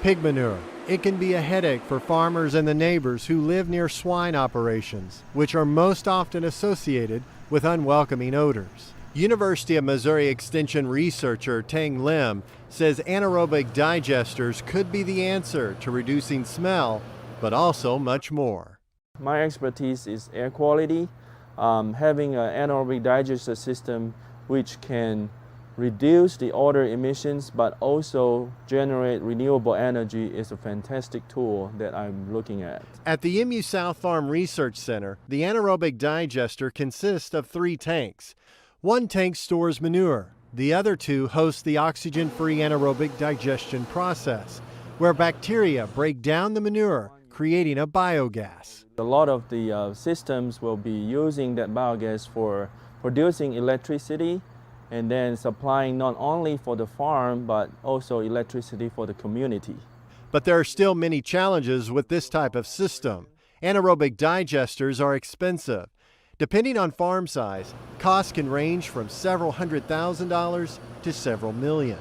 Pig manure. It can be a headache for farmers and the neighbors who live near swine operations, which are most often associated with unwelcoming odors. University of Missouri Extension researcher Tang Lin says anaerobic digesters could be the answer to reducing smell, but also much more. My expertise is air quality. Having an anaerobic digester system which can reduce the odor emissions but also generate renewable energy is a fantastic tool that I'm looking at. At the MU South Farm Research Center, the anaerobic digester consists of 3 tanks. One tank stores manure. The other 2 host the oxygen-free anaerobic digestion process, where bacteria break down the manure, creating a biogas. A lot of the systems will be using that biogas for producing electricity and then supplying not only for the farm but also electricity for the community. But there are still many challenges with this type of system. Anaerobic digesters are expensive. Depending on farm size, costs can range from several $100,000 to several million.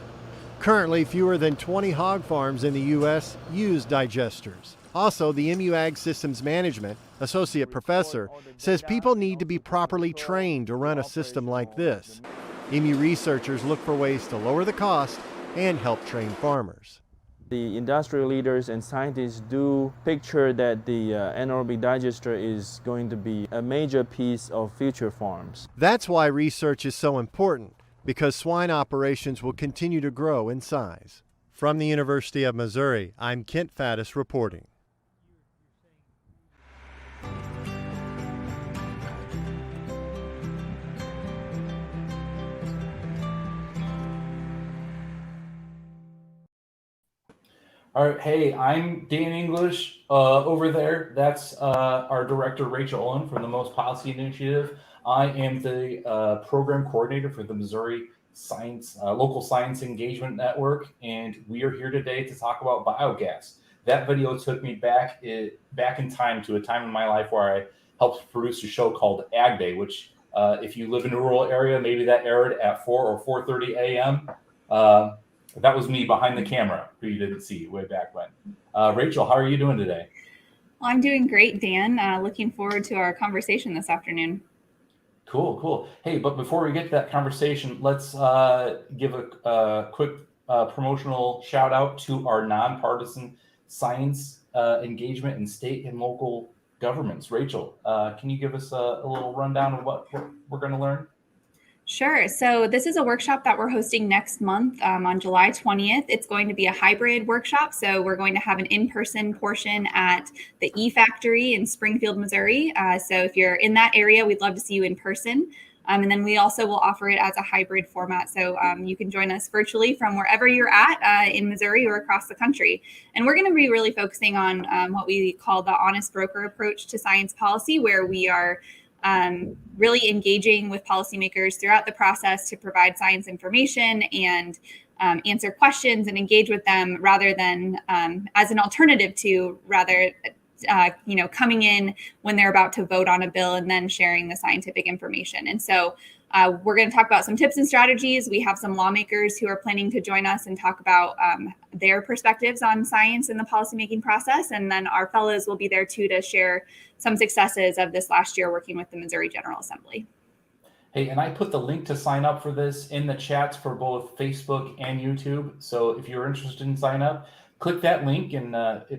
Currently, fewer than 20 hog farms in the U.S. use digesters. Also, the MU Ag Systems Management Associate Professor says people need to be properly trained to run a system like this. MU researchers look for ways to lower the cost and help train farmers. The industrial leaders and scientists do picture that the anaerobic digester is going to be a major piece of future farms. That's why research is so important, because swine operations will continue to grow in size. From the University of Missouri, I'm Kent Faddis reporting. All right, hey, I'm Dan English over there. That's our director, Rachel Owen from the Most Policy Initiative. I am the program coordinator for the Missouri Local Science Engagement Network, and we are here today to talk about biogas. That video took me back in time to a time in my life where I helped produce a show called Ag Day, which if you live in a rural area, maybe that aired at 4 or 4:30 a.m. That was me behind the camera, who you didn't see way back when. Rachel, how are you doing today? Well, I'm doing great, Dan. Looking forward to our conversation this afternoon. Cool. Hey, but before we get to that conversation, let's give a quick promotional shout out to our nonpartisan science engagement in state and local governments. Rachel, can you give us a little rundown of what we're going to learn? Sure. So this is a workshop that we're hosting next month on July 20th. It's going to be a hybrid workshop. So we're going to have an in-person portion at the E-Factory in Springfield, Missouri. So if you're in that area, we'd love to see you in person. And then we also will offer it as a hybrid format. So you can join us virtually from wherever you're at in Missouri or across the country. And we're going to be really focusing on what we call the honest broker approach to science policy, where we are really engaging with policymakers throughout the process to provide science information and answer questions and engage with them rather than as an alternative to coming in when they're about to vote on a bill and then sharing the scientific information. And so we're going to talk about some tips and strategies. We have some lawmakers who are planning to join us and talk about their perspectives on science in the policymaking process. And then our fellows will be there too to share some successes of this last year working with the Missouri General Assembly. Hey, and I put the link to sign up for this in the chats for both Facebook and YouTube. So if you're interested in sign up, click that link and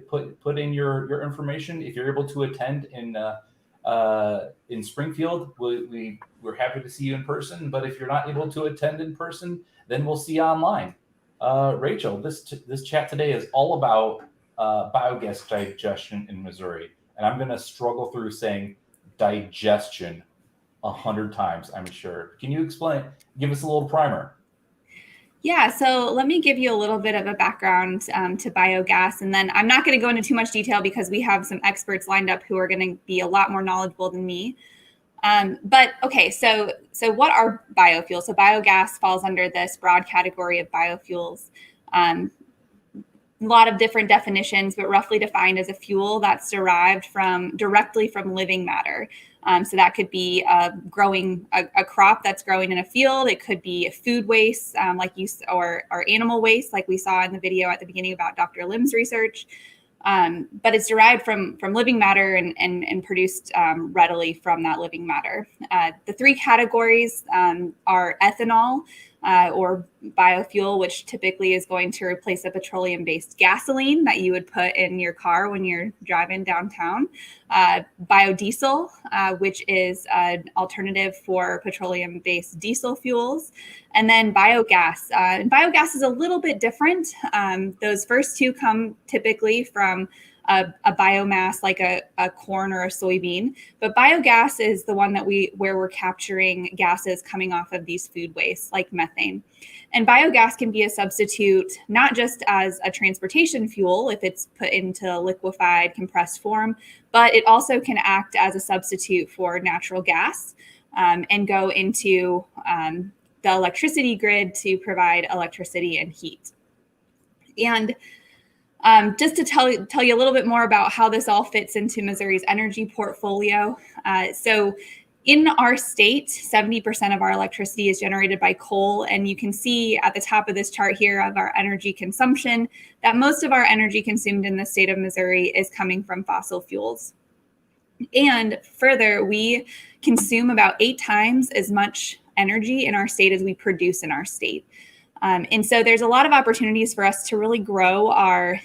put in your information. If you're able to attend in Springfield, we're happy to see you in person. But if you're not able to attend in person, then we'll see you online. Rachel, this chat today is all about biogas digestion in Missouri. And I'm going to struggle through saying digestion 100 times, I'm sure. Can you give us a little primer? Yeah, so let me give you a little bit of a background to biogas, and then I'm not going to go into too much detail because we have some experts lined up who are going to be a lot more knowledgeable than me. But okay, so what are biofuels? So biogas falls under this broad category of biofuels. lot of different definitions, but roughly defined as a fuel that's derived directly from living matter. So that could be growing a crop that's growing in a field. It could be food waste, or animal waste, like we saw in the video at the beginning about Dr. Lim's research. But it's derived from living matter and produced readily from that living matter. The three categories are ethanol, or biofuel, which typically is going to replace a petroleum-based gasoline that you would put in your car when you're driving downtown. Biodiesel, which is an alternative for petroleum-based diesel fuels. And then biogas. And biogas is a little bit different. Those first two come typically from a biomass like a corn or a soybean, but biogas is the one where we're capturing gases coming off of these food wastes like methane. And biogas can be a substitute not just as a transportation fuel if it's put into liquefied compressed form, but it also can act as a substitute for natural gas and go into the electricity grid to provide electricity and heat. And just to tell you a little bit more about how this all fits into Missouri's energy portfolio. So in our state, 70% of our electricity is generated by coal. And you can see at the top of this chart here of our energy consumption that most of our energy consumed in the state of Missouri is coming from fossil fuels. And further, we consume about 8 times as much energy in our state as we produce in our state. And so there's a lot of opportunities for us to really grow our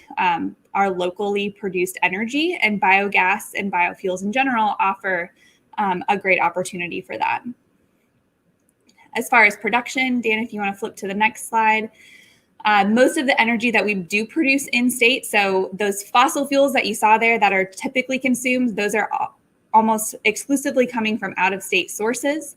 locally produced energy, and biogas and biofuels in general offer a great opportunity for that. As far as production, Dan, if you want to flip to the next slide, most of the energy that we do produce in state, so those fossil fuels that you saw there that are typically consumed, those are almost exclusively coming from out-of-state sources.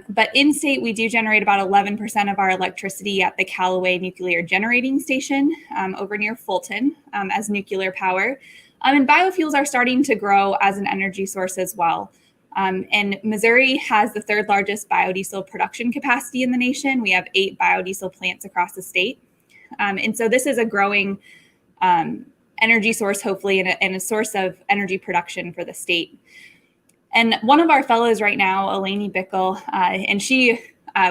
But in state, we do generate about 11% of our electricity at the Callaway Nuclear Generating Station over near Fulton as nuclear power. And biofuels are starting to grow as an energy source as well. And Missouri has the 3rd largest biodiesel production capacity in the nation. We have 8 biodiesel plants across the state. And so this is a growing energy source, hopefully, and a source of energy production for the state. And one of our fellows right now, Eleni Bickel, and she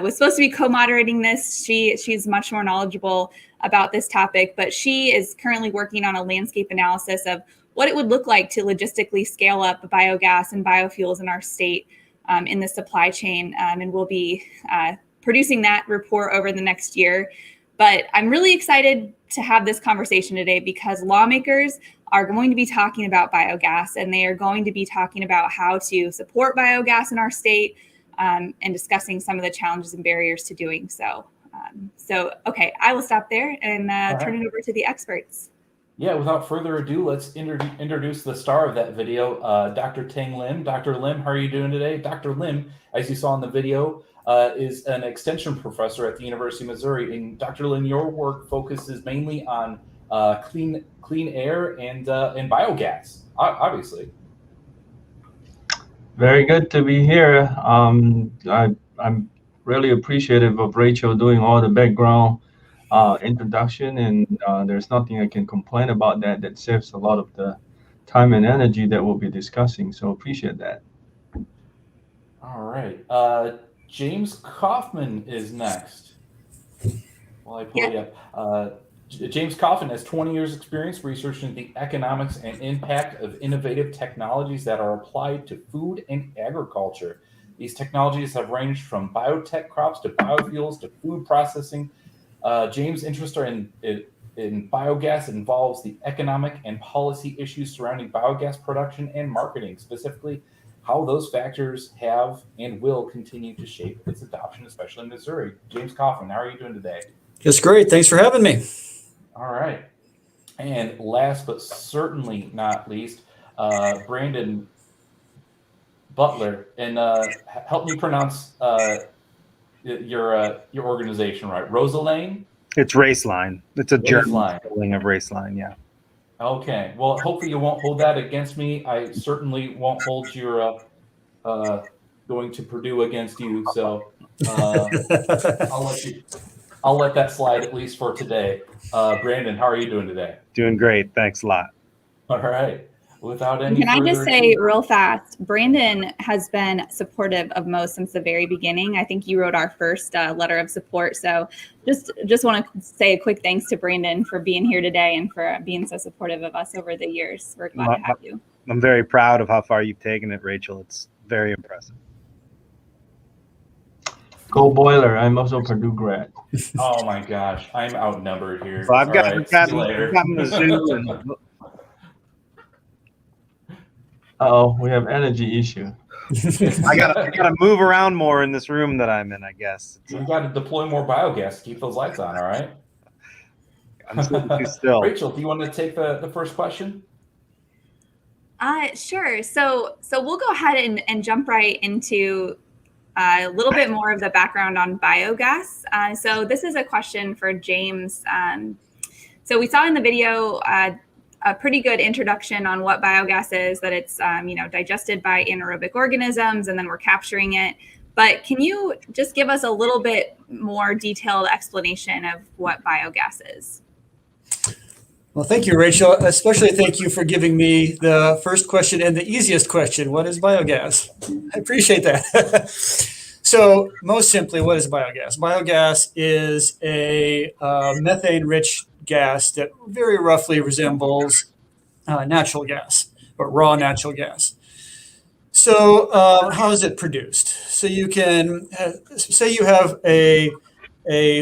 was supposed to be co-moderating this. She's much more knowledgeable about this topic, but she is currently working on a landscape analysis of what it would look like to logistically scale up biogas and biofuels in our state in the supply chain. And we'll be producing that report over the next year. But I'm really excited to have this conversation today because lawmakers are going to be talking about biogas, and they are going to be talking about how to support biogas in our state and discussing some of the challenges and barriers to doing so. Okay, I will stop there and turn it over to the experts. Yeah, without further ado, let's introduce the star of that video, Dr. Tang Lin. Dr. Lim, how are you doing today? Dr. Lim, as you saw in the video, is an extension professor at the University of Missouri. And Dr. Lin, your work focuses mainly on clean air and biogas, obviously. Very good to be here. I'm really appreciative of Rachel doing all the background introduction, and there's nothing I can complain about that. That saves a lot of the time and energy that we'll be discussing, so appreciate that. All right. James Kaufman is next. Well, I pull you up. James Kaufman has 20 years experience researching the economics and impact of innovative technologies that are applied to food and agriculture. These technologies have ranged from biotech crops to biofuels to food processing. James' interest in biogas involves the economic and policy issues surrounding biogas production and marketing, specifically how those factors have and will continue to shape its adoption, especially in Missouri. James Kaufman, how are you doing today? Just great. Thanks for having me. All right. And last but certainly not least, Brandon Butler. And help me pronounce your organization right. Rosalane? It's Raceline. It's a German spelling of Raceline, yeah. Okay. Well, hopefully you won't hold that against me. I certainly won't hold your going to Purdue against you. So I'll let you. I'll let that slide at least for today. Brandon, how are you doing today? Doing great. Thanks a lot. All right. Without any Can I just further say ado- real fast, Brandon has been supportive of Mo since the very beginning. I think you wrote our first letter of support. So just want to say a quick thanks to Brandon for being here today and for being so supportive of us over the years. We're glad to have you. I'm very proud of how far you've taken it, Rachel. It's very impressive. Go Boiler. I'm also Purdue grad. Oh my gosh, I'm outnumbered here. So I've All got, right, I've got, see you later. I've got Mizzou and Uh-oh, we have energy issue. I gotta move around more in this room that I'm in, I guess. We've got to deploy more biogas to keep those lights on, all right? I'm sitting too still. Rachel, do you want to take the first question? Sure. So we'll go ahead and jump right into a little bit more of the background on biogas. So this is a question for James. So we saw in the video a pretty good introduction on what biogas is, that it's digested by anaerobic organisms, and then we're capturing it. But can you just give us a little bit more detailed explanation of what biogas is? Well, thank you, Rachel. Especially thank you for giving me the first question and the easiest question. What is biogas? I appreciate that. So most simply, what is biogas? Biogas is a methane-rich gas that very roughly resembles natural gas, or raw natural gas. So how is it produced? So you can say you have a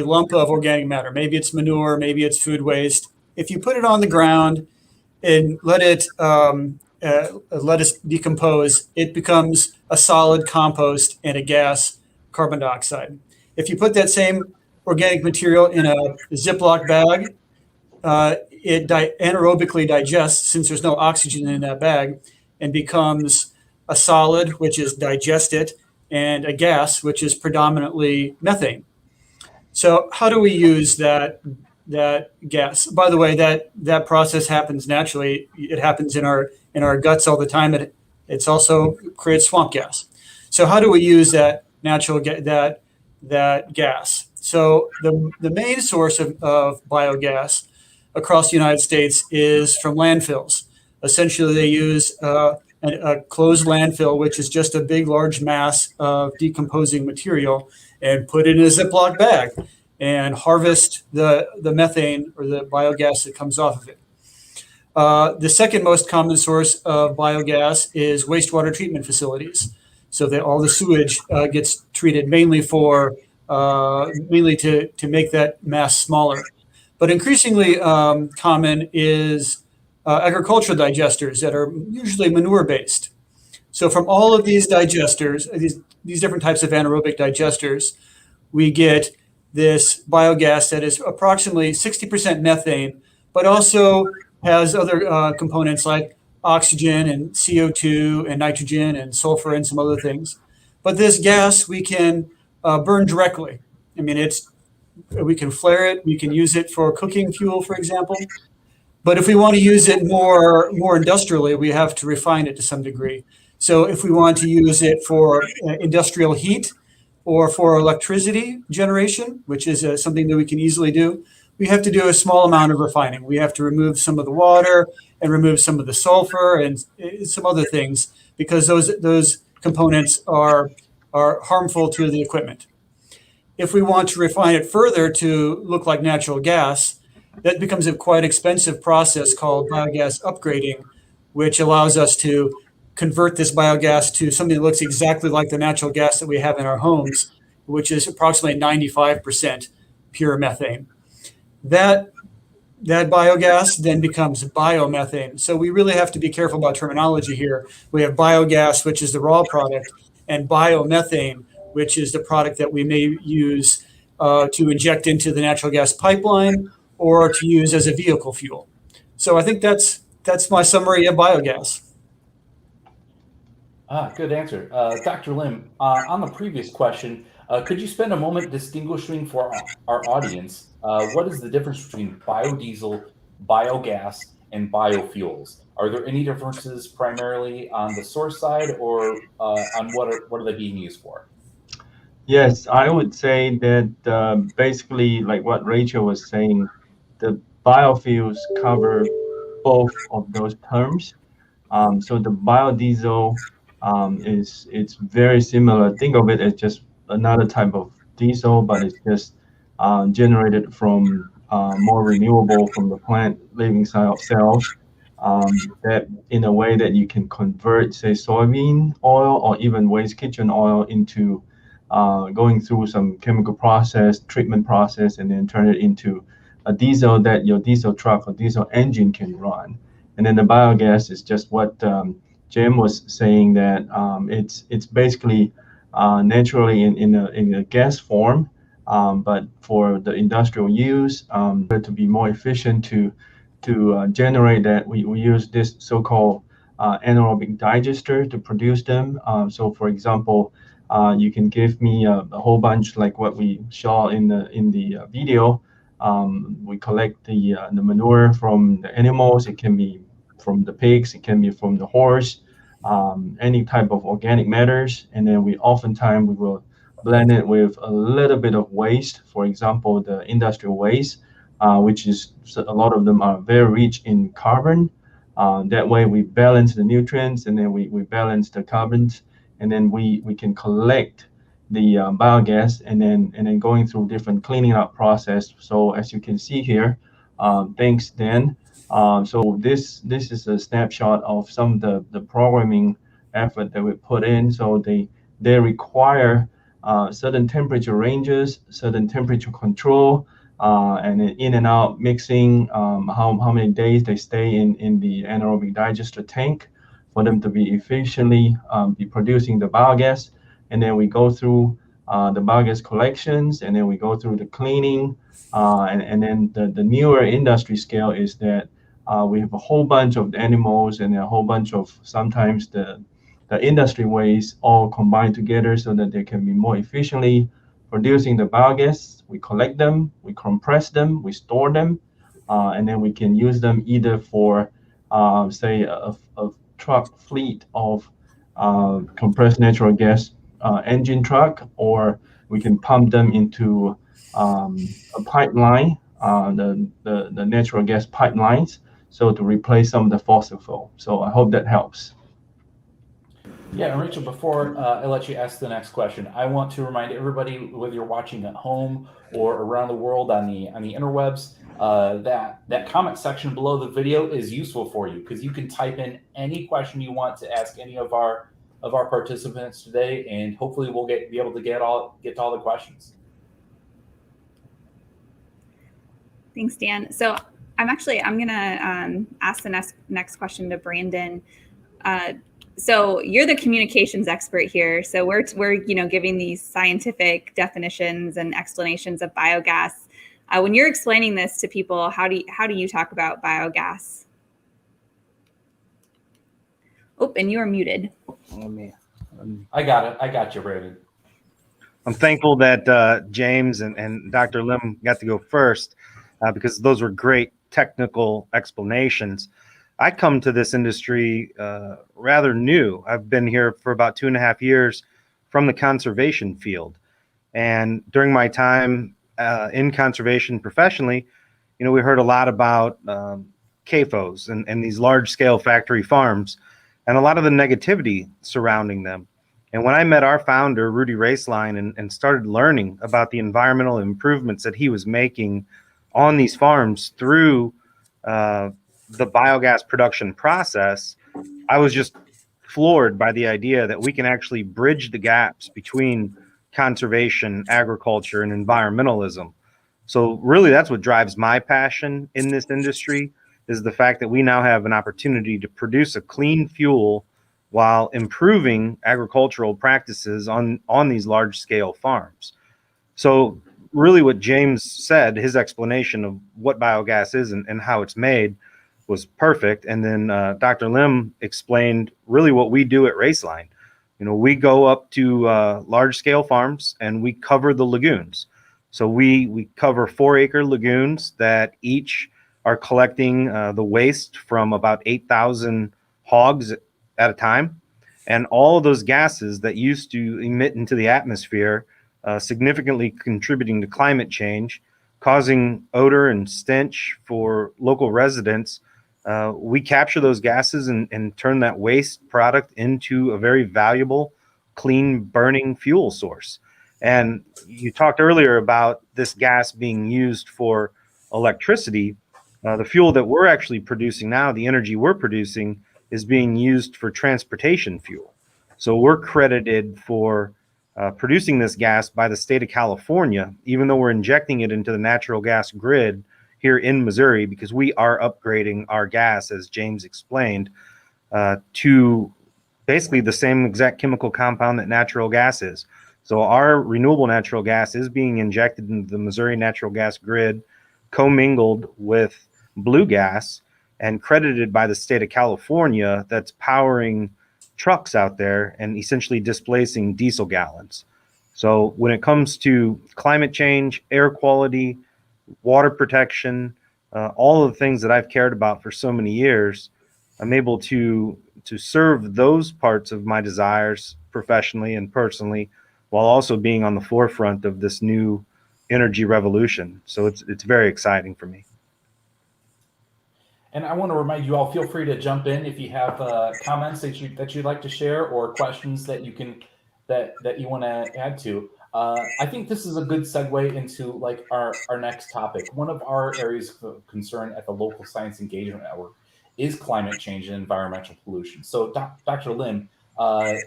lump of organic matter. Maybe it's manure, maybe it's food waste. If you put it on the ground and let it decompose, it becomes a solid compost and a gas, carbon dioxide. If you put that same organic material in a Ziploc bag, it anaerobically digests, since there's no oxygen in that bag, and becomes a solid, which is digested, and a gas, which is predominantly methane. So how do we use that gas? By the way, that process happens naturally. It happens in our guts all the time. It's also creates swamp gas. So how do we use that natural that gas? So the main source of biogas across the United States is from landfills. Essentially, they use a closed landfill, which is just a big, large mass of decomposing material, and put it in a Ziploc bag and harvest the methane or the biogas that comes off of it. The second most common source of biogas is wastewater treatment facilities. So that all the sewage gets treated mainly to make that mass smaller. But increasingly common is agricultural digesters that are usually manure-based. So from all of these digesters, these different types of anaerobic digesters, we get this biogas that is approximately 60% methane, but also has other components like oxygen and CO2 and nitrogen and sulfur and some other things. But this gas we can burn directly. I mean, we can flare it, we can use it for cooking fuel, for example. But if we want to use it more industrially, we have to refine it to some degree. So if we want to use it for industrial heat or for electricity generation, which is something that we can easily do, we have to do a small amount of refining. We have to remove some of the water and remove some of the sulfur and some other things, because those components are harmful to the equipment. If we want to refine it further to look like natural gas, that becomes a quite expensive process called biogas upgrading, which allows us to convert this biogas to something that looks exactly like the natural gas that we have in our homes, which is approximately 95% pure methane. That biogas then becomes biomethane. So we really have to be careful about terminology here. We have biogas, which is the raw product, and biomethane, which is the product that we may use to inject into the natural gas pipeline or to use as a vehicle fuel. So I think that's my summary of biogas. Good answer. Dr. Lim, on the previous question, could you spend a moment distinguishing for our audience what is the difference between biodiesel, biogas, and biofuels? Are there any differences primarily on the source side, or on what are they being used for? Yes, I would say that basically, like what Rachel was saying, the biofuels cover both of those terms. So the biodiesel is it's very similar. Think of it as just another type of diesel, but it's just generated from more renewable from the plant living cells. That in a way that you can convert, say, soybean oil or even waste kitchen oil into going through some chemical process, treatment process, and then turn it into a diesel that your diesel truck or diesel engine can run. And then the biogas is just what Jim was saying, that it's basically naturally in a gas form, but for the industrial use, to be more efficient to generate that, we use this so-called anaerobic digester to produce them. So, for example, you can give me a whole bunch like what we saw in the video. We collect the manure from the animals. It can be from the pigs. It can be from the horse. Any type of organic matters, and then we oftentimes we will blend it with a little bit of waste. For example, the industrial waste, which is a lot of them are very rich in carbon. That way, we balance the nutrients, and then we balance the carbons, and then we can collect the biogas, and then going through different cleaning up process. So as you can see here, thanks Dan. So this is a snapshot of some of the programming effort that we put in. So they require certain temperature ranges, certain temperature control, and in and out mixing, how many days they stay in the anaerobic digester tank for them to be efficiently be producing the biogas. And then we go through the biogas collections, and then we go through the cleaning. And then the newer industry scale is that we have a whole bunch of animals and a whole bunch of sometimes the industry waste all combined together so that they can be more efficiently producing the biogas. We collect them, we compress them, we store them, and then we can use them either for, say, a truck fleet of compressed natural gas engine truck, or we can pump them into a pipeline, the natural gas pipelines, so to replace some of the fossil fuel. So I hope that helps. Yeah, and Rachel, before I let you ask the next question, I want to remind everybody, whether you're watching at home or around the world on the interwebs, that comment section below the video is useful for you, because you can type in any question you want to ask any of our participants today, and hopefully we'll be able to get to all the questions. Thanks, Dan. So I'm gonna ask the next question to Brandon. So you're the communications expert here. So we're giving these scientific definitions and explanations of biogas. When you're explaining this to people, how do you talk about biogas? Oh, and you are muted. I got it. I got you, Brandon. I'm thankful that James and Dr. Lim got to go first because those were great technical explanations. I come to this industry rather new. I've been here for about 2.5 years from the conservation field. And during my time in conservation professionally, we heard a lot about CAFOs and these large-scale factory farms and a lot of the negativity surrounding them. And when I met our founder, Rudy Raceline, and started learning about the environmental improvements that he was making on these farms through the biogas production process, I was just floored by the idea that we can actually bridge the gaps between conservation, agriculture, and environmentalism. So really, that's what drives my passion in this industry, is the fact that we now have an opportunity to produce a clean fuel while improving agricultural practices on these large-scale farms. So really what James said, his explanation of what biogas is and how it's made, was perfect. And then Dr. Lim explained really what we do at Raceline. We go up to large-scale farms and we cover the lagoons. So we cover 4-acre lagoons that each are collecting the waste from about 8,000 hogs at a time. And all of those gases that used to emit into the atmosphere significantly contributing to climate change, causing odor and stench for local residents. We capture those gases and turn that waste product into a very valuable, clean burning fuel source. And you talked earlier about this gas being used for electricity. The fuel that we're actually producing now, the energy we're producing, is being used for transportation fuel. So we're credited for producing this gas by the state of California, even though we're injecting it into the natural gas grid here in Missouri, because we are upgrading our gas, as James explained, to basically the same exact chemical compound that natural gas is. So our renewable natural gas is being injected into the Missouri natural gas grid, commingled with blue gas, and credited by the state of California, that's powering trucks out there and essentially displacing diesel gallons. So when it comes to climate change, air quality, water protection, all of the things that I've cared about for so many years, I'm able to serve those parts of my desires professionally and personally, while also being on the forefront of this new energy revolution. So it's very exciting for me. And I want to remind you all, feel free to jump in if you have comments that you'd like to share, or questions that you can that you want to add to. I think this is a good segue into like our next topic. One of our areas of concern at the local science engagement network is climate change and environmental pollution. So Dr. Lin,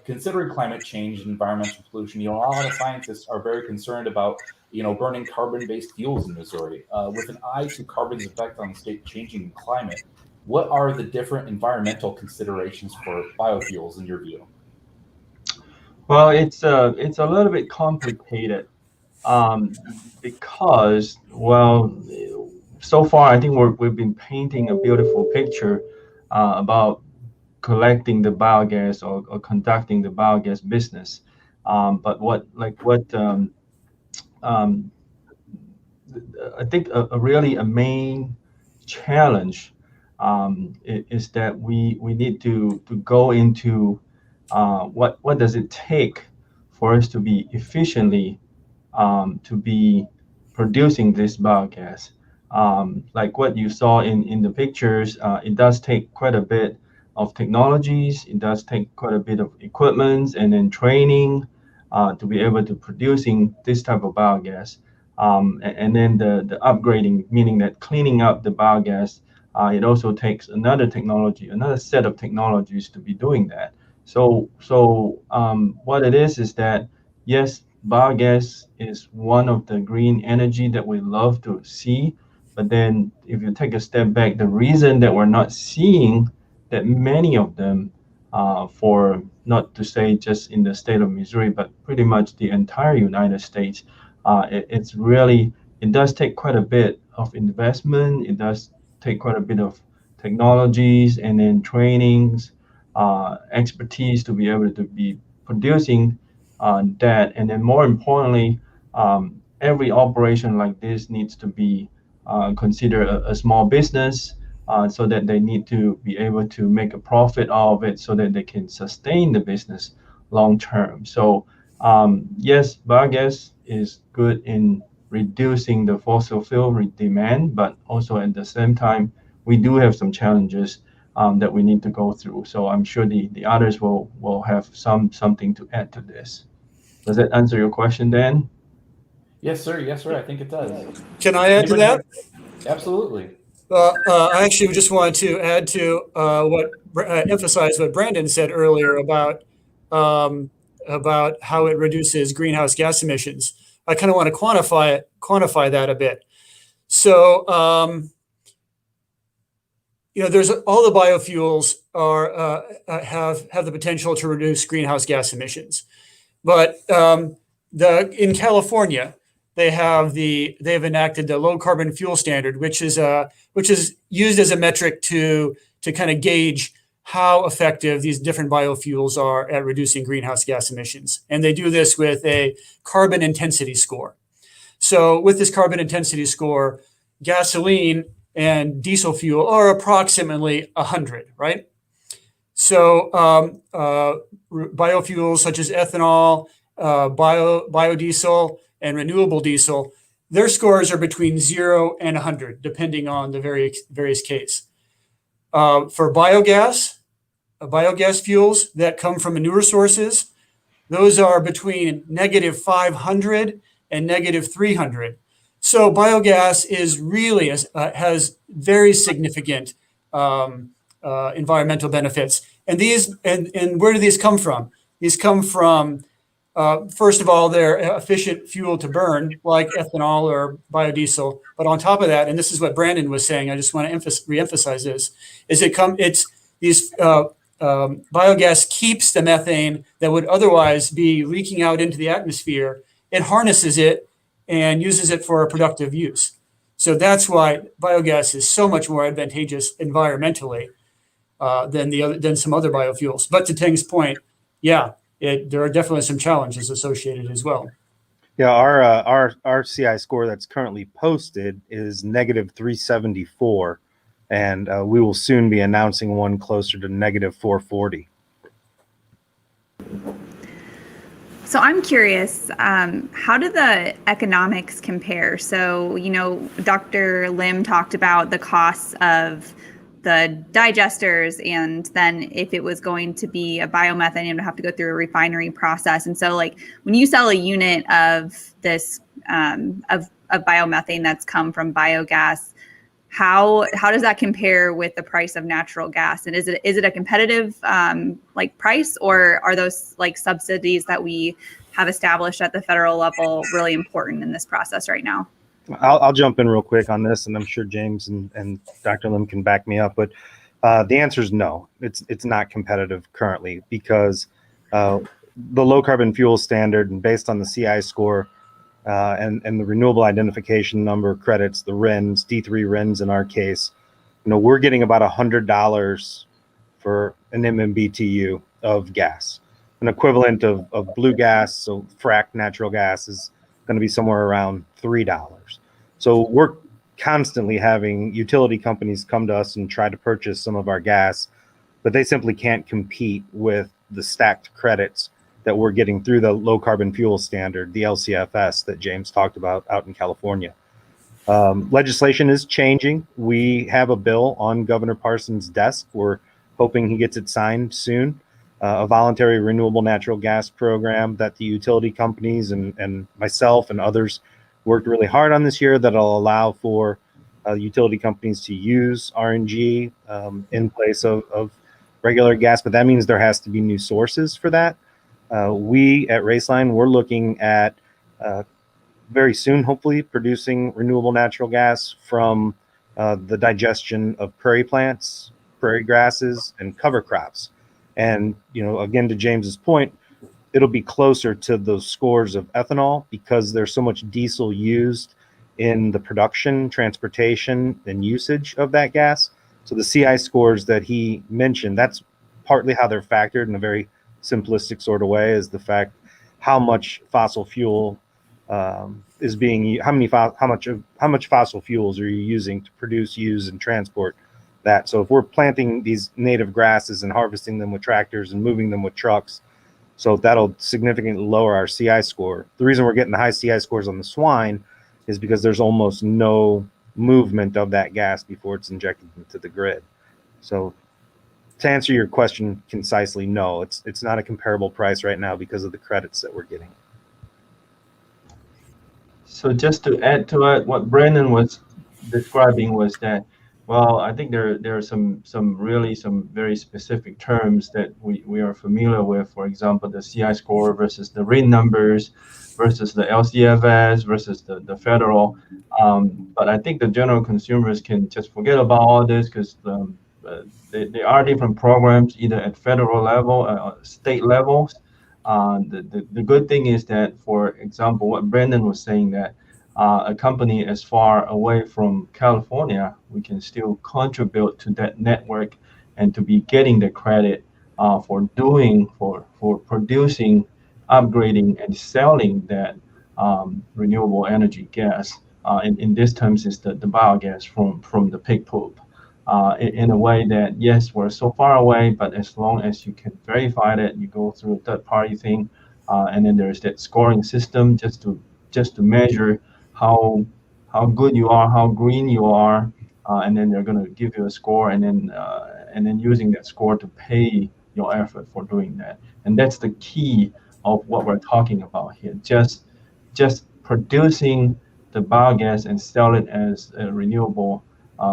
considering climate change and environmental pollution, a lot of scientists are very concerned about burning carbon-based fuels in Missouri. With an eye to carbon's effect on the state changing climate, what are the different environmental considerations for biofuels in your view? Well, it's a little bit complicated because, well, so far I think we've been painting a beautiful picture about collecting the biogas or conducting the biogas business. But I think a main challenge is that we need to go into what does it take for us to be efficiently to be producing this biogas. Like what you saw in the pictures, it does take quite a bit of technologies. It does take quite a bit of equipment and then training to be able to producing this type of biogas. And then the upgrading, meaning that cleaning up the biogas, it also takes another set of technologies to be doing that. So what it is that, yes, biogas is one of the green energy that we love to see. But then if you take a step back, the reason that we're not seeing that many of them, for not to say just in the state of Missouri, but pretty much the entire United States, it does take quite a bit of investment. It does take quite a bit of technologies and then trainings, expertise to be able to be producing that. And then more importantly, every operation like this needs to be considered a small business, so that they need to be able to make a profit of it so that they can sustain the business long term. So yes, biogas is good in reducing the fossil fuel demand, but also at the same time, we do have some challenges that we need to go through. So I'm sure the others will have something to add to this. Does that answer your question, Dan? Yes, sir. Yes, sir. I think it does. Can I add to that? Absolutely. I actually just wanted to add to emphasize what Brandon said earlier about how it reduces greenhouse gas emissions. I kind of want to quantify that a bit. So, there's all the biofuels have the potential to reduce greenhouse gas emissions, but in California, they have enacted the low carbon fuel standard, which is used as a metric to kind of gauge how effective these different biofuels are at reducing greenhouse gas emissions. And they do this with a carbon intensity score. So with this carbon intensity score, gasoline and diesel fuel are approximately 100, right? So biofuels such as ethanol, biodiesel and renewable diesel, their scores are between 0 and 100, depending on the various case. For biogas fuels that come from manure sources, those are between -500 and -300. So biogas is really has very significant environmental benefits. And where do these come from? These come from first of all, they're efficient fuel to burn, like ethanol or biodiesel. But on top of that, and this is what Brandon was saying, I just want to reemphasize this: biogas keeps the methane that would otherwise be leaking out into the atmosphere. It harnesses it and uses it for a productive use. So that's why biogas is so much more advantageous environmentally than some other biofuels. But to Tang's point, yeah, there are definitely some challenges associated as well. Yeah, our CI score that's currently posted is -374, and we will soon be announcing one closer to -440. So I'm curious, how do the economics compare? So, Dr. Lim talked about the costs of the digesters, and then if it was going to be a biomethane, it would have to go through a refinery process. And so, like, when you sell a unit of this of biomethane that's come from biogas, how does that compare with the price of natural gas? And is it a competitive price, or are those like subsidies that we have established at the federal level really important in this process right now? I'll jump in real quick on this, and I'm sure James and Dr. Lim can back me up. But the answer is no. It's not competitive currently, because the low carbon fuel standard, and based on the CI score and the renewable identification number credits, the RINs, D3 RINs in our case, we're getting about $100 for an MMBTU of gas. An equivalent of blue gas, so fracked natural gas, is going to be somewhere around $3. So we're constantly having utility companies come to us and try to purchase some of our gas, but they simply can't compete with the stacked credits that we're getting through the low carbon fuel standard, the LCFS that James talked about out in California. Legislation is changing. We have a bill on Governor Parsons' desk. We're hoping he gets it signed soon. A voluntary renewable natural gas program that the utility companies and myself and others worked really hard on this year, that'll allow for utility companies to use RNG in place of regular gas. But that means there has to be new sources for that. We at Raceline, we're looking at very soon, hopefully, producing renewable natural gas from the digestion of prairie plants, prairie grasses, and cover crops. And, again, to James's point, it'll be closer to those scores of ethanol because there's so much diesel used in the production, transportation, and usage of that gas. So the CI scores that he mentioned, that's partly how they're factored in a very simplistic sort of way, is the fact how much fossil fuel is being, how much fossil fuels are you using to produce, use, and transport that. So if we're planting these native grasses and harvesting them with tractors and moving them with trucks, so that'll significantly lower our CI score. The reason we're getting the high CI scores on the swine is because there's almost no movement of that gas before it's injected into the grid. So to answer your question concisely, no, it's not a comparable price right now because of the credits that we're getting. So just to add to it, what Brandon was describing was that, well, I think there are some very specific terms that we are familiar with. For example, the CI score versus the RIN numbers versus the LCFS versus the federal. But I think the general consumers can just forget about all this because there are different programs either at federal level or state levels. The good thing is that, for example, what Brandon was saying, that a company as far away from California, we can still contribute to that network and to be getting the credit for producing, upgrading, and selling that renewable energy gas. In this terms, is the biogas from the pig poop. In a way that, yes, we're so far away, but as long as you can verify that, you go through a third-party thing, and then there's that scoring system just to measure how good you are, how green you are, and then they're going to give you a score, and then using that score to pay your effort for doing that. And that's the key of what we're talking about here. Just producing the biogas and sell it as a renewable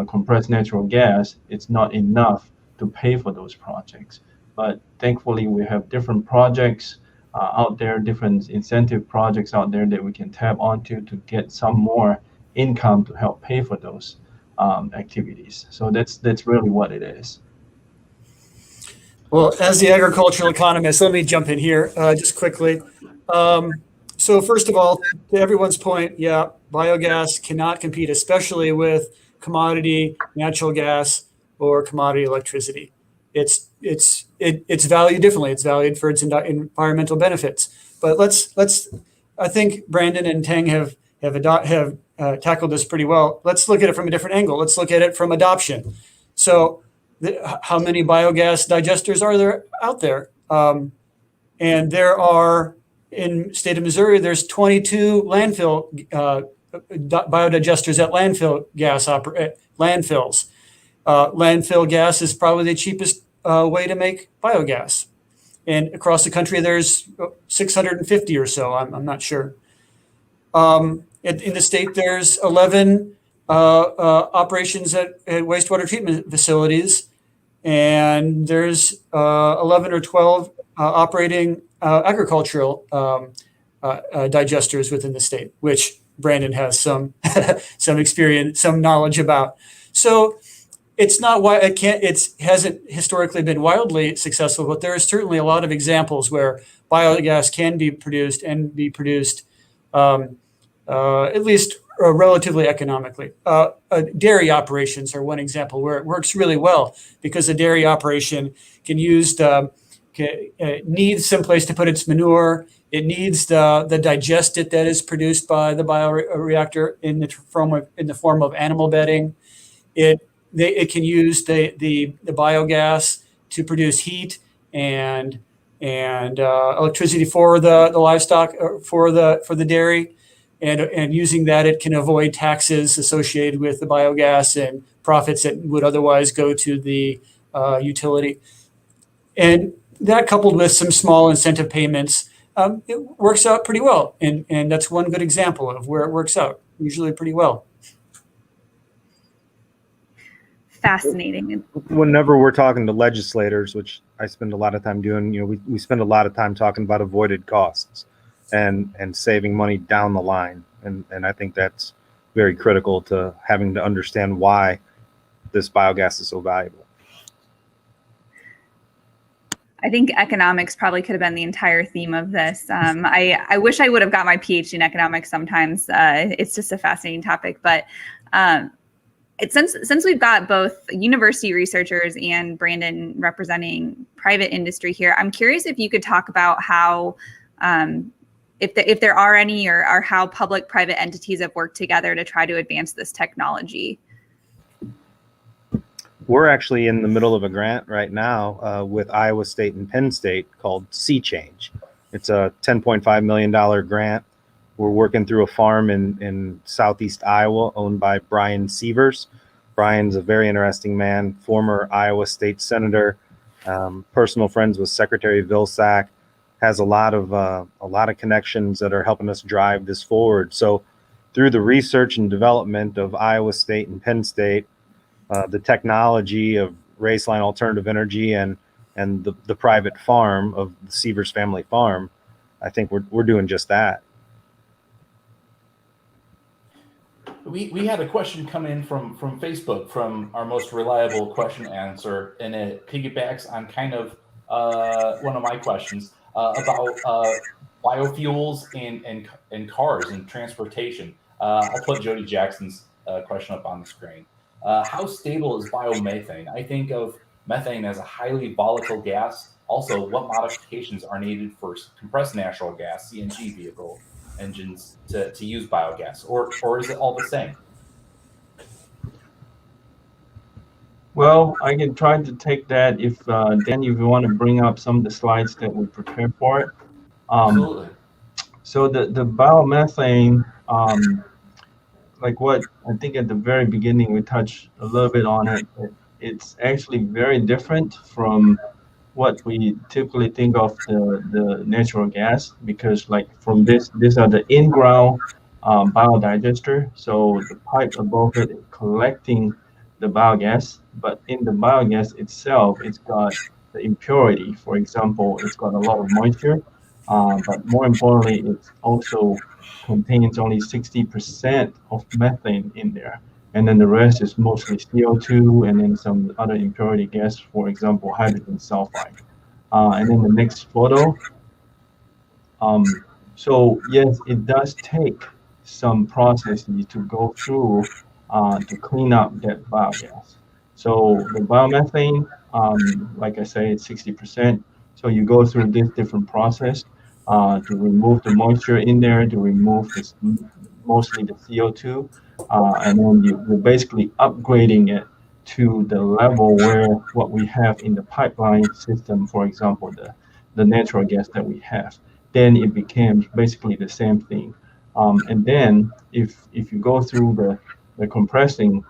compressed natural gas, it's not enough to pay for those projects. But thankfully, we have different projects out there, different incentive projects out there that we can tap onto to get some more income to help pay for those activities. So that's really what it is. Well, as the agricultural economist, let me jump in here just quickly. So first of all, to everyone's point, yeah, biogas cannot compete, especially with commodity natural gas or commodity electricity. It's valued differently. It's valued for its environmental benefits. But I think Brandon and Tang have tackled this pretty well. Let's look at it from a different angle. Let's look at it from adoption. So how many biogas digesters are there out there? And there are, in state of Missouri, there's 22 landfill biodigesters at landfill gas landfills. Landfill gas is probably the cheapest way to make biogas. And across the country, there's 650 or so. I'm not sure. In the state, there's 11 operations at wastewater treatment facilities, and there's 11 or 12 operating agricultural digesters within the state, which Brandon has some experience, some knowledge about. So it's not why it hasn't historically been wildly successful, but there is certainly a lot of examples where biogas can be produced and be produced at least relatively economically. Dairy operations are one example where it works really well because the dairy operation can use needs someplace to put its manure. It needs the digestate that is produced by the bioreactor in the form of animal bedding. It can use the biogas to produce heat and electricity for the livestock, for the dairy. And using that, it can avoid taxes associated with the biogas and profits that would otherwise go to the utility. And that, coupled with some small incentive payments, it works out pretty well. And that's one good example of where it works out usually pretty well. Fascinating. Whenever we're talking to legislators, which I spend a lot of time doing, we spend a lot of time talking about avoided costs and saving money down the line. And I think that's very critical to having to understand why this biogas is so valuable. I think economics probably could have been the entire theme of this. I wish I would have got my PhD in economics sometimes. It's just a fascinating topic. But since we've got both university researchers and Brandon representing private industry here, I'm curious if you could talk about how if there are any or how public-private entities have worked together to try to advance this technology. We're actually in the middle of a grant right now with Iowa State and Penn State called Sea Change. It's a $10.5 million grant. We're working through a farm in southeast Iowa owned by Brian Sievers. Brian's a very interesting man, former Iowa State Senator, personal friends with Secretary Vilsack, has a lot of connections that are helping us drive this forward. So through the research and development of Iowa State and Penn State, the technology of Raceline Alternative Energy and the private farm of the Sievers family farm, I think we're doing just that. We had a question come in from Facebook from our most reliable question answer, and it piggybacks on kind of one of my questions about biofuels and cars and transportation. I'll put Jody Jackson's question up on the screen. How stable is biomethane? I think of methane as a highly volatile gas. Also, what modifications are needed for compressed natural gas, CNG vehicle engines to use biogas, or is it all the same? Well, I can try to take that if Danny, if you want to bring up some of the slides that we prepared for it. Absolutely. So the biomethane, like what I think at the very beginning we touched a little bit on it. It's actually very different from what we typically think of the natural gas, because like from these are the in-ground biodigester. So the pipe above it is collecting the biogas, but in the biogas itself, it's got the impurity. For example, it's got a lot of moisture, but more importantly, it also contains only 60% of methane in there. And then the rest is mostly CO2 and then some other impurity gas, for example, hydrogen sulfide. And then the next photo. Um, so yes, it does take some processes to go through to clean up that biogas. So the biomethane, like I say, it's 60%. So you go through this different process to remove the moisture in there, to remove this mostly the CO2, and then you're basically upgrading it to the level where what we have in the pipeline system, for example, the natural gas that we have, then it becomes basically the same thing. And then if you go through the compressing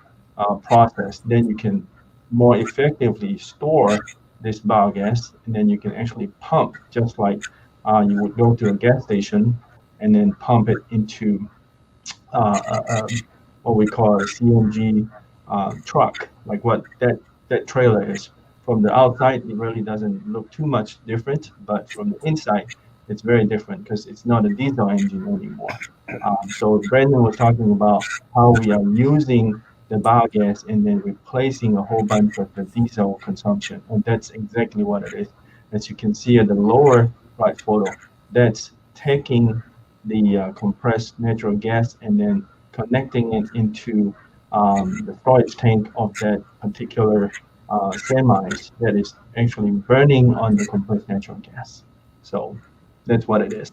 process, then you can more effectively store this biogas, and then you can actually pump just like you would go to a gas station and then pump it into what we call a CNG truck, like what that trailer is. From the outside, it really doesn't look too much different, but from the inside, it's very different because it's not a diesel engine anymore. So Brandon was talking about how we are using the biogas and then replacing a whole bunch of the diesel consumption, and that's exactly what it is. As you can see at the lower right photo, that's taking the compressed natural gas and then connecting it into the storage tank of that particular semis that is actually burning on the compressed natural gas. So that's what it is.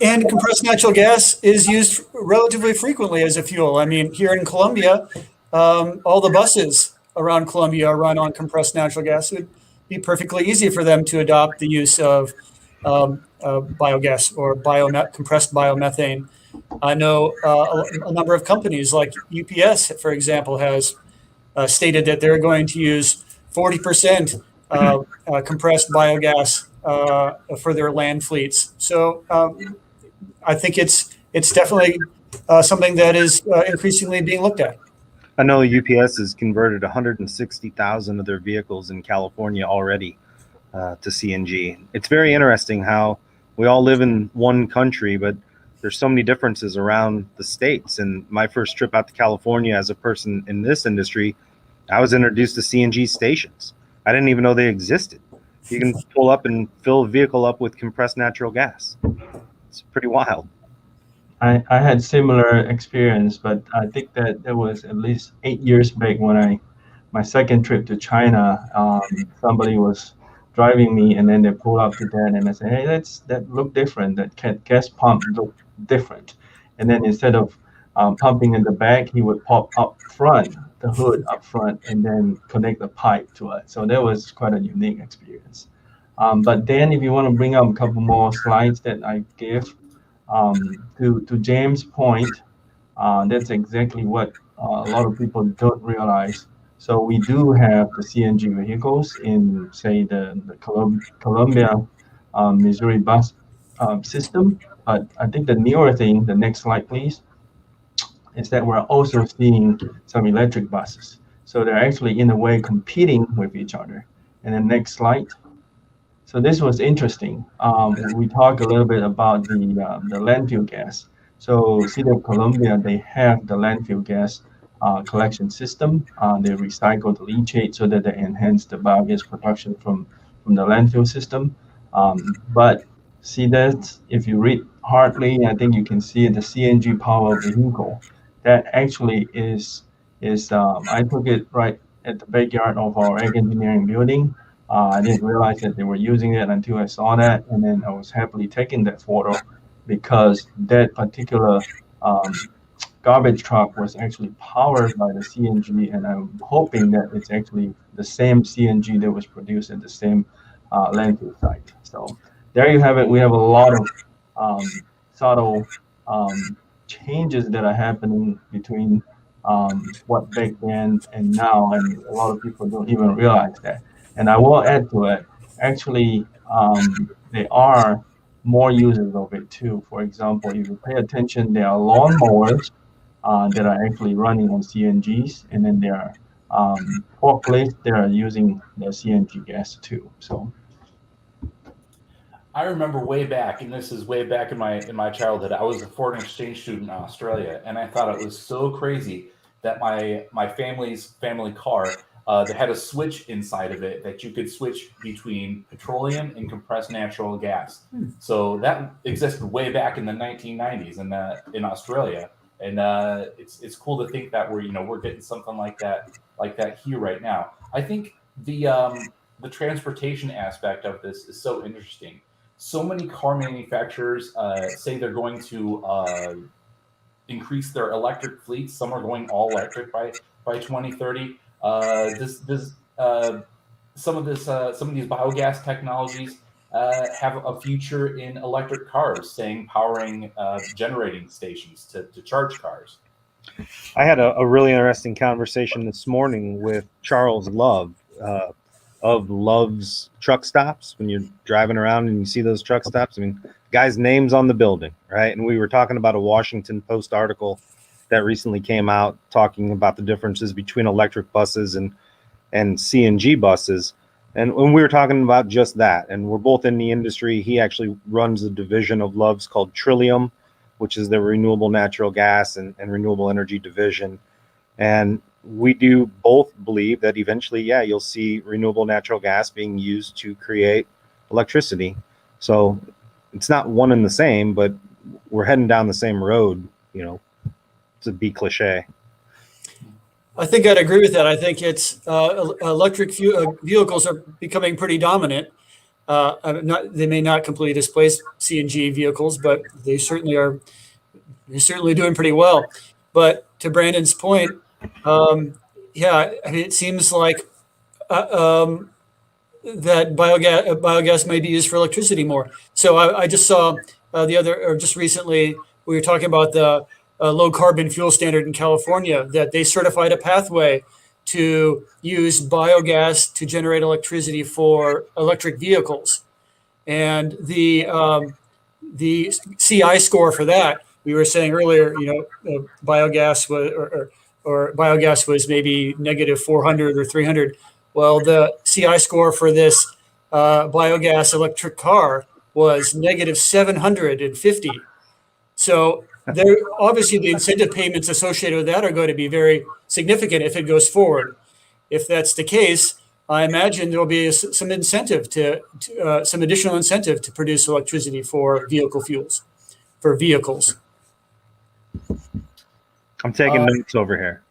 And compressed natural gas is used relatively frequently as a fuel. I mean, here in Colombia, all the buses around Colombia run on compressed natural gas. It would be perfectly easy for them to adopt the use of biogas or compressed biomethane. I know a number of companies like UPS, for example, has stated that they're going to use 40% compressed biogas for their land fleets. So I think it's definitely something that is increasingly being looked at. I know UPS has converted 160,000 of their vehicles in California already to CNG. It's very interesting how we all live in one country, but there's so many differences around the states. And my first trip out to California as a person in this industry, I was introduced to CNG stations. I didn't even know they existed. You can pull up and fill a vehicle up with compressed natural gas. It's pretty wild. I had similar experience, but I think that it was at least 8 years back when my second trip to China, somebody was driving me and then they pulled up to that and I said, hey, that looked different. That gas pump looked different. And then instead of pumping in the back, he would pop up front, the hood up front, and then connect the pipe to it. So that was quite a unique experience. But then if you want to bring up a couple more slides that I gave, to James' point, that's exactly what a lot of people don't realize. So we do have the CNG vehicles in, say, the Columbia, Missouri bus system. But I think the newer thing, the next slide, please, is that we're also seeing some electric buses. So they're actually, in a way, competing with each other. And then next slide. So this was interesting. We talked a little bit about the landfill gas. So City of Columbia, they have the landfill gas collection system. They recycle the leachate so that they enhance the biogas production from the landfill system. But see that if you read hardly, I think you can see the CNG power vehicle. That actually is I took it right at the backyard of our ag engineering building. I didn't realize that they were using it until I saw that, and then I was happily taking that photo because that particular garbage truck was actually powered by the CNG, and I'm hoping that it's actually the same CNG that was produced at the same landfill site. So there you have it. We have a lot of subtle changes that are happening between what back then and now, and a lot of people don't even realize that. And I will add to it, actually, there are more users of it too. For example, if you pay attention, there are lawnmowers that are actually running on CNGs, and then there are forklifts that are using the CNG gas too. So I remember way back, and this is way back in my childhood. I was a foreign exchange student in Australia, and I thought it was so crazy that my family's family car that had a switch inside of it that you could switch between petroleum and compressed natural gas. So that existed way back in the 1990s in Australia, and it's cool to think that we're getting something like that here right now. I think the transportation aspect of this is so interesting. So many car manufacturers say they're going to increase their electric fleets. Some are going all electric by 2030. Does some of these biogas technologies have a future in electric cars, saying powering generating stations to charge cars? I had a really interesting conversation this morning with Charles Love of Love's Truck Stops. When you're driving around and you see those truck stops, I mean, guy's name's on the building, right? And we were talking about a Washington Post article that recently came out talking about the differences between electric buses and CNG buses. And when we were talking about just that, and we're both in the industry, he actually runs a division of Love's called Trillium, which is the renewable natural gas and renewable energy division. And we do both believe that eventually, you'll see renewable natural gas being used to create electricity. So it's not one and the same, but we're heading down the same road, to be cliche. I think I'd agree with that. I think it's electric vehicles are becoming pretty dominant. They may not completely displace CNG vehicles, but they certainly are. They're certainly doing pretty well. But to Brandon's point, it seems like that biogas may be used for electricity more. So I just saw just recently, we were talking about the low carbon fuel standard in California, that they certified a pathway to use biogas to generate electricity for electric vehicles. And the CI score for that, we were saying earlier, biogas was maybe negative 400 or 300. Well, the CI score for this biogas electric car was negative 750. So there, obviously, the incentive payments associated with that are going to be very significant if it goes forward. If that's the case, I imagine there will be some incentive some additional incentive to produce electricity for vehicles. I'm taking notes over here.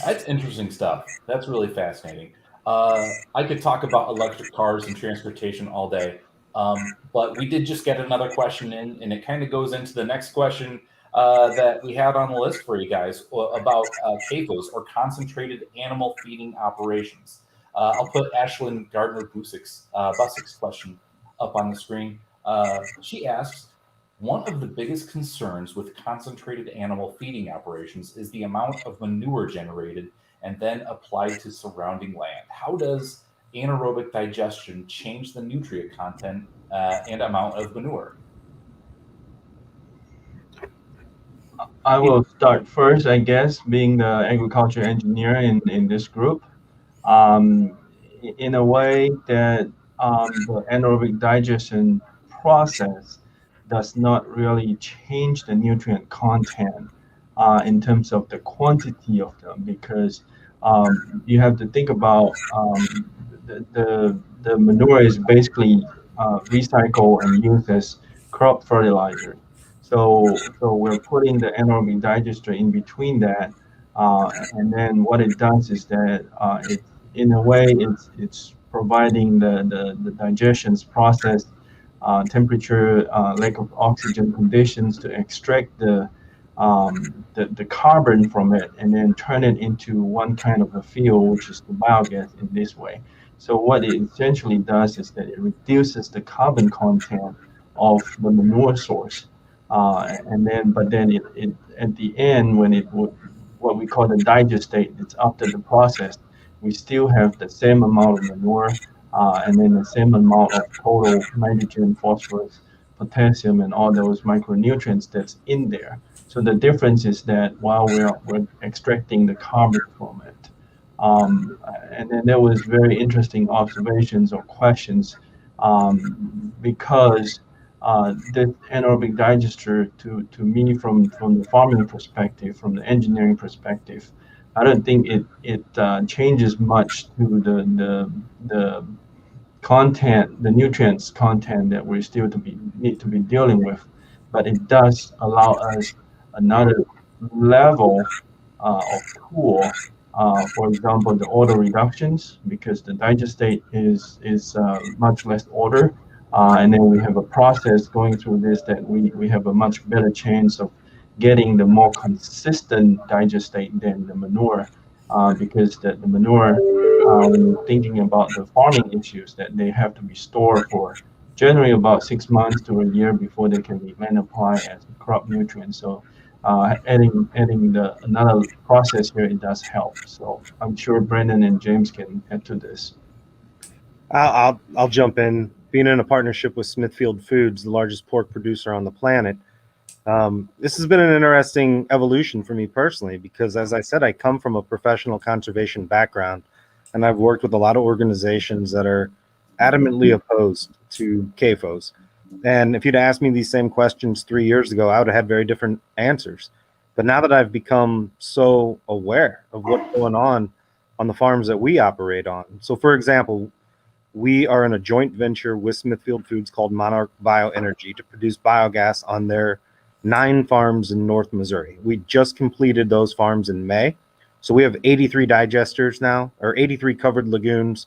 That's interesting stuff. That's really fascinating. I could talk about electric cars and transportation all day, but we did just get another question in, and it kind of goes into the next question that we had on the list for you guys about CAFOs, or concentrated animal feeding operations. I'll put Ashlyn Gardner-Busick's question up on the screen. She asks, one of the biggest concerns with concentrated animal feeding operations is the amount of manure generated and then applied to surrounding land. How does anaerobic digestion change the nutrient content and amount of manure? I will start first, I guess, being the agriculture engineer in this group. In a way that the anaerobic digestion process does not really change the nutrient content in terms of the quantity of them, because you have to think about the manure is basically recycled and used as crop fertilizer. So we're putting the anaerobic digester in between that, and then what it does is that it, in a way, it's providing the digestion's process, temperature, lack of oxygen conditions to extract the the carbon from it and then turn it into one kind of a fuel, which is the biogas in this way. So what it essentially does is that it reduces the carbon content of the manure source. But then it at the end, when it would, what we call the digestate, it's after the process, we still have the same amount of manure, and then the same amount of total nitrogen, phosphorus, potassium, and all those micronutrients that's in there. So the difference is that while we're extracting the carbon from it, and then there was very interesting observations or questions, because the anaerobic digester, to me, from the farming perspective, from the engineering perspective, I don't think it changes much to the content, the nutrients content that we still need to be dealing with, but it does allow us another level of tool. For example, the odor reductions, because the digestate is much less odor, and then we have a process going through this that we have a much better chance of getting the more consistent digestate than the manure, because the manure, when you're thinking about the farming issues, that they have to be stored for generally about 6 months to a year before they can be applied as a crop nutrient. So adding another process here, it does help. So I'm sure Brandon and James can add to this. I'll jump in. Being in a partnership with Smithfield Foods, the largest pork producer on the planet, this has been an interesting evolution for me personally, because as I said, I come from a professional conservation background, and I've worked with a lot of organizations that are adamantly opposed to CAFOs. And if you'd asked me these same questions 3 years ago, I would have had very different answers. But now that I've become so aware of what's going on the farms that we operate on. So for example, we are in a joint venture with Smithfield Foods called Monarch Bioenergy to produce biogas on their 9 farms in North Missouri. We just completed those farms in May. So we have 83 digesters now, or 83 covered lagoons,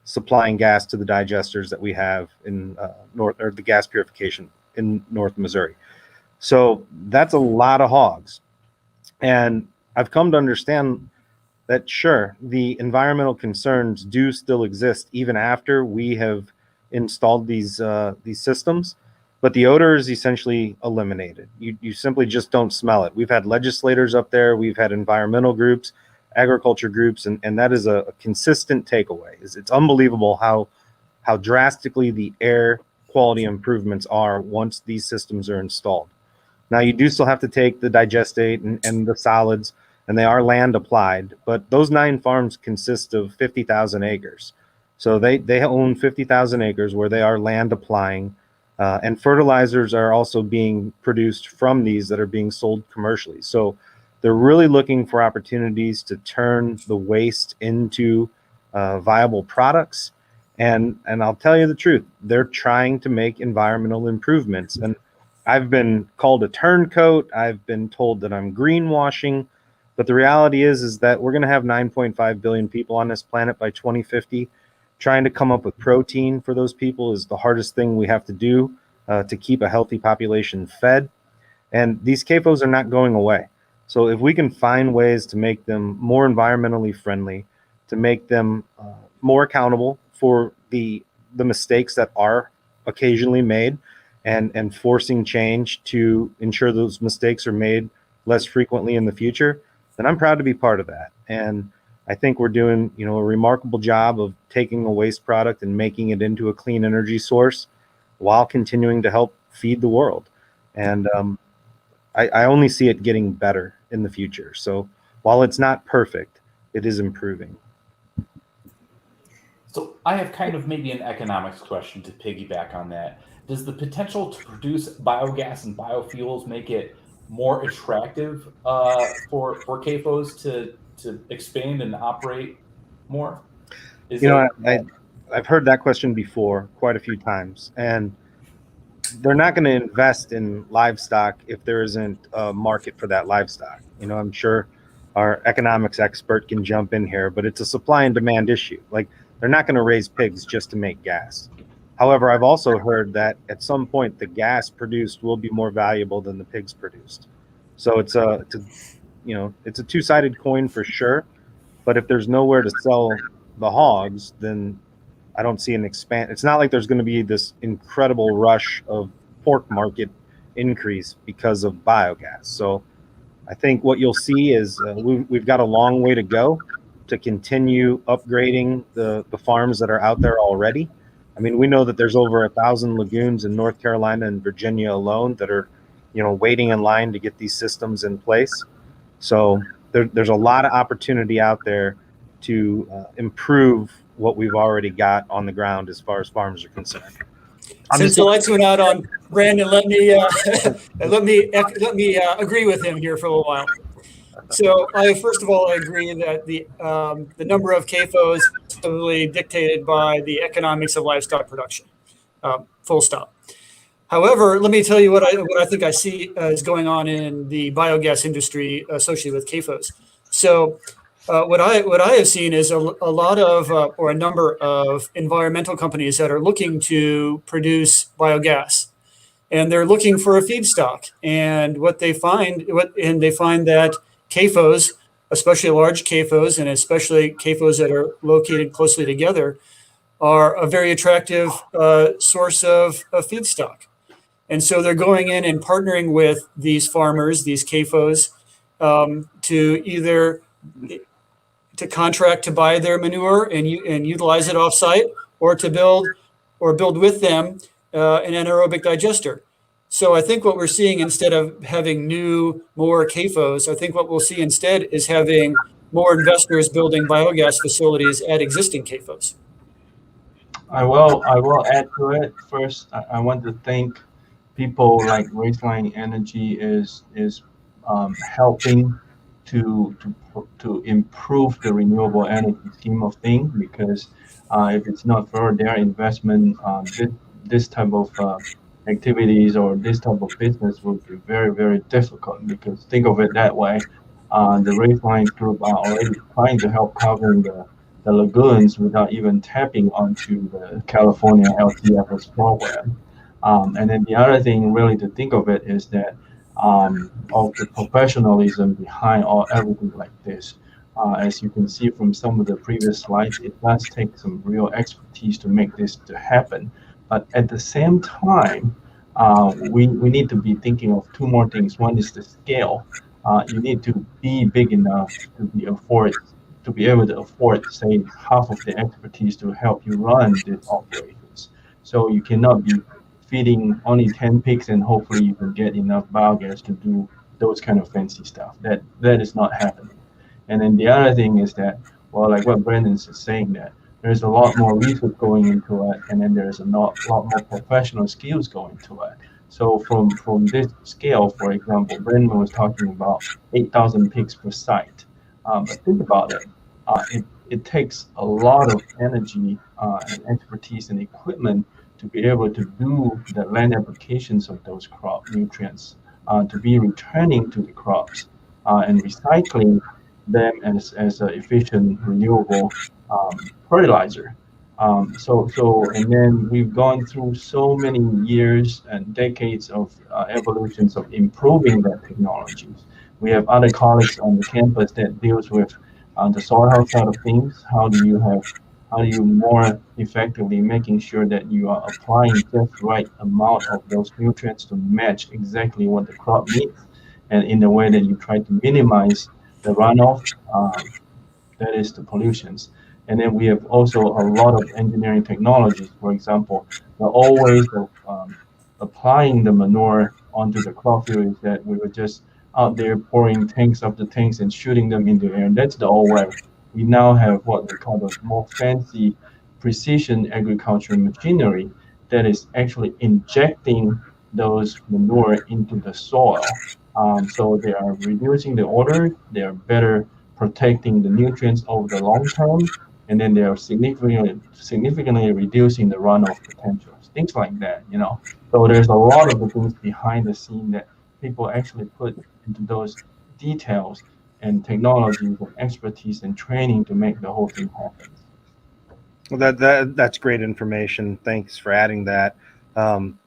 supplying gas to the digesters that we have in the gas purification in North Missouri. So that's a lot of hogs. And I've come to understand that, sure, the environmental concerns do still exist even after we have installed these systems, but the odor is essentially eliminated. You simply just don't smell it. We've had legislators up there, we've had environmental groups, agriculture groups, and that is a consistent takeaway. It's unbelievable how drastically the air quality improvements are once these systems are installed. Now, you do still have to take the digestate and the solids, and they are land applied, but those 9 farms consist of 50,000 acres. So they own 50,000 acres where they are land applying, and fertilizers are also being produced from these that are being sold commercially. So they're really looking for opportunities to turn the waste into viable products. And I'll tell you the truth, they're trying to make environmental improvements. And I've been called a turncoat. I've been told that I'm greenwashing. But the reality is that we're going to have 9.5 billion people on this planet by 2050. Trying to come up with protein for those people is the hardest thing we have to do to keep a healthy population fed. And these CAFOs are not going away. So if we can find ways to make them more environmentally friendly, to make them more accountable for the mistakes that are occasionally made, and forcing change to ensure those mistakes are made less frequently in the future, then I'm proud to be part of that. And I think we're doing, a remarkable job of taking a waste product and making it into a clean energy source while continuing to help feed the world. And I only see it getting better in the future. So while it's not perfect, it is improving. So I have kind of maybe an economics question to piggyback on that. Does the potential to produce biogas and biofuels make it more attractive for CAFOs to expand and operate more? I've heard that question before quite a few times, and they're not going to invest in livestock if there isn't a market for that livestock. I'm sure our economics expert can jump in here, but it's a supply and demand issue. Like, they're not going to raise pigs just to make gas. However, I've also heard that at some point the gas produced will be more valuable than the pigs produced. So it's a it's a two-sided coin for sure. But if there's nowhere to sell the hogs, then I don't see an expand. It's not like there's going to be this incredible rush of pork market increase because of biogas. So I think what you'll see is we've got a long way to go to continue upgrading the farms that are out there already. I mean, we know that there's over 1,000 lagoons in North Carolina and Virginia alone that are, waiting in line to get these systems in place. So there's a lot of opportunity out there to improve what we've already got on the ground as far as farms are concerned. Since the lights went out on Brandon, let me agree with him here for a little while. So first of all, I agree that the number of CAFOs is totally dictated by the economics of livestock production. Full stop. However, let me tell you what I think I see is going on in the biogas industry associated with CAFOs. So what I have seen is a lot of or a number of environmental companies that are looking to produce biogas, and they're looking for a feedstock. And they find that CAFOs, especially large CAFOs, and especially CAFOs that are located closely together, are a very attractive source of feedstock. And so they're going in and partnering with these farmers, these CAFOs, to contract to buy their manure and utilize it offsite, or to build with them an anaerobic digester. So I think what we're seeing, instead of having more CAFOs, I think what we'll see instead is having more investors building biogas facilities at existing CAFOs. I will add to it. First, I want to thank people like Wasteline Energy is helping to improve the renewable energy scheme of things, because if it's not for their investment, this type of activities or this type of business would be very, very difficult. Because think of it that way, the Wasteline group are already trying to help covering the lagoons without even tapping onto the California LCFS program. And then the other thing really to think of it is that of the professionalism behind everything like this. As you can see from some of the previous slides, it does take some real expertise to make this to happen. But at the same time, we need to be thinking of two more things. One is the scale. You need to be big enough to be able to afford, say, half of the expertise to help you run these operations. So you cannot be feeding only 10 pigs and hopefully you can get enough biogas to do those kind of fancy stuff. That is not happening. And then the other thing is that, well, like what Brandon's is saying, that there's a lot more research going into it, and then there's a lot more professional skills going into it. So from this scale, for example, Brandon was talking about 8,000 pigs per site. But think about it. It takes a lot of energy and expertise and equipment to be able to do the land applications of those crop nutrients, to be returning to the crops and recycling them as an efficient, renewable fertilizer. And then we've gone through so many years and decades of evolutions of improving that technologies. We have other colleagues on the campus that deals with the soil health side of things. How do you more effectively making sure that you are applying just right amount of those nutrients to match exactly what the crop needs, and in a way that you try to minimize the runoff, that is the pollutions. And then we have also a lot of engineering technologies. For example, the old ways of applying the manure onto the crop field is that we were just out there pouring tanks after tanks and shooting them into the air. And that's the old way. We now have what we call the more fancy precision agriculture machinery that is actually injecting those manure into the soil. So they are reducing the odor, they are better protecting the nutrients over the long term, and then they are significantly reducing the runoff potentials, things like that, So there's a lot of the things behind the scene that people actually put into those details and technologies and expertise and training to make the whole thing happen. Well, that's great information. Thanks for adding that.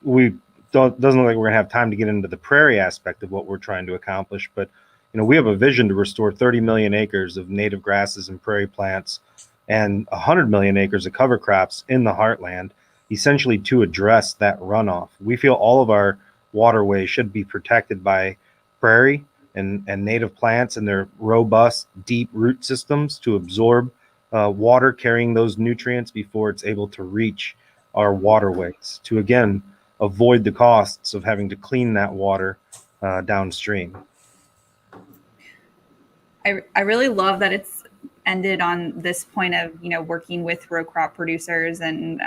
We doesn't look like we're gonna have time to get into the prairie aspect of what we're trying to accomplish, but we have a vision to restore 30 million acres of native grasses and prairie plants and 100 million acres of cover crops in the heartland, essentially to address that runoff. We feel all of our waterways should be protected by prairie and native plants and their robust, deep root systems to absorb water carrying those nutrients before it's able to reach our waterways, to again avoid the costs of having to clean that water downstream. I really love that it's ended on this point of, working with row crop producers and,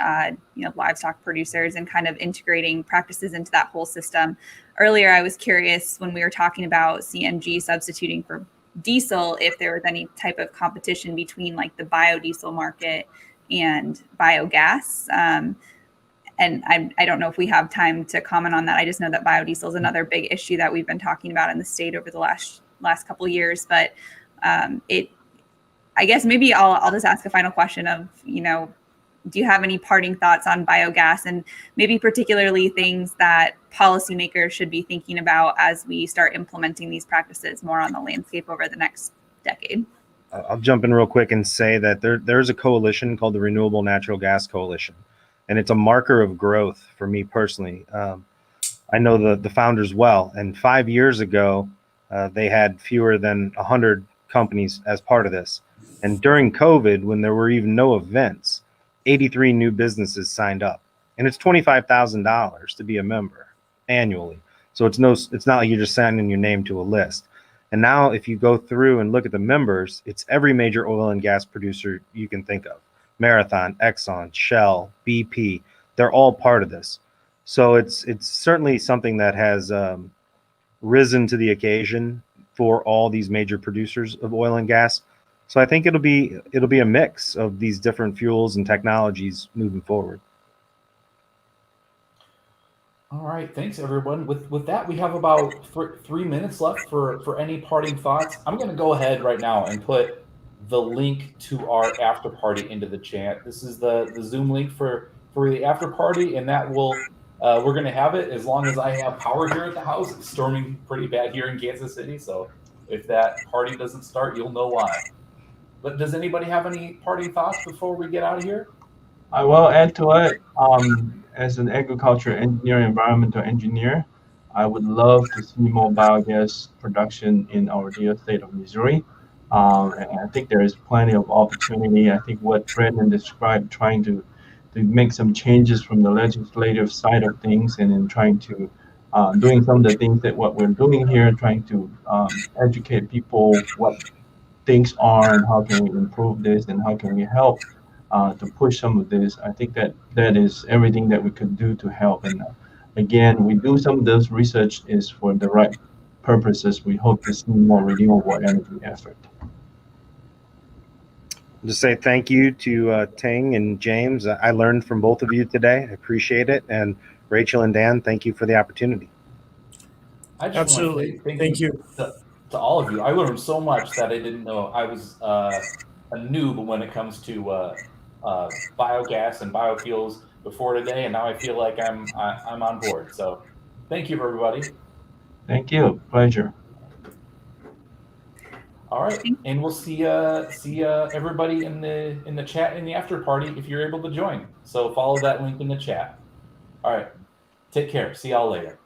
livestock producers and kind of integrating practices into that whole system. Earlier, I was curious when we were talking about CNG substituting for diesel, if there was any type of competition between like the biodiesel market and biogas. And I don't know if we have time to comment on that. I just know that biodiesel is another big issue that we've been talking about in the state over the last couple of years. But I guess maybe I'll just ask a final question of, do you have any parting thoughts on biogas and maybe particularly things that policymakers should be thinking about as we start implementing these practices more on the landscape over the next decade? I'll jump in real quick and say that there's a coalition called the Renewable Natural Gas Coalition, and it's a marker of growth for me personally. I know the founders well, and 5 years ago, they had fewer than 100 companies as part of this. And during COVID, when there were even no events, 83 new businesses signed up, and it's $25,000 to be a member annually. So it's not like you're just signing your name to a list. And now if you go through and look at the members, it's every major oil and gas producer you can think of. Marathon, Exxon, Shell, BP, they're all part of this. So it's certainly something that has risen to the occasion for all these major producers of oil and gas. So I think it'll be a mix of these different fuels and technologies moving forward. All right, thanks everyone. With that, we have about 3 minutes left for any parting thoughts. I'm going to go ahead right now and put the link to our after party into the chat. This is the Zoom link for the after party, and that will we're going to have it as long as I have power here at the house. It's storming pretty bad here in Kansas City, so if that party doesn't start, you'll know why. But does anybody have any parting thoughts before we get out of here? I will add to it. As an agriculture engineer, environmental engineer, I would love to see more biogas production in our dear state of Missouri. And I think there is plenty of opportunity. I think what Brendan described, trying to make some changes from the legislative side of things, and then trying to doing some of the things that what we're doing here, trying to educate people what things are and how can we improve this and how can we help to push some of this. I think that is everything that we could do to help. And again, we do some of this research is for the right purposes. We hope to see more renewable energy effort. Just say thank you to Tang and James. I learned from both of you today. I appreciate it. And Rachel and Dan, thank you for the opportunity. Absolutely. Thank you. To all of you. I learned so much that I didn't know. I was a noob when it comes to biogas and biofuels before today, and now I feel like I'm on board. So thank you, everybody. Thank you. Pleasure. All right, and we'll see everybody in the chat in the after party if you're able to join. So follow that link in the chat. All right, take care. See y'all later.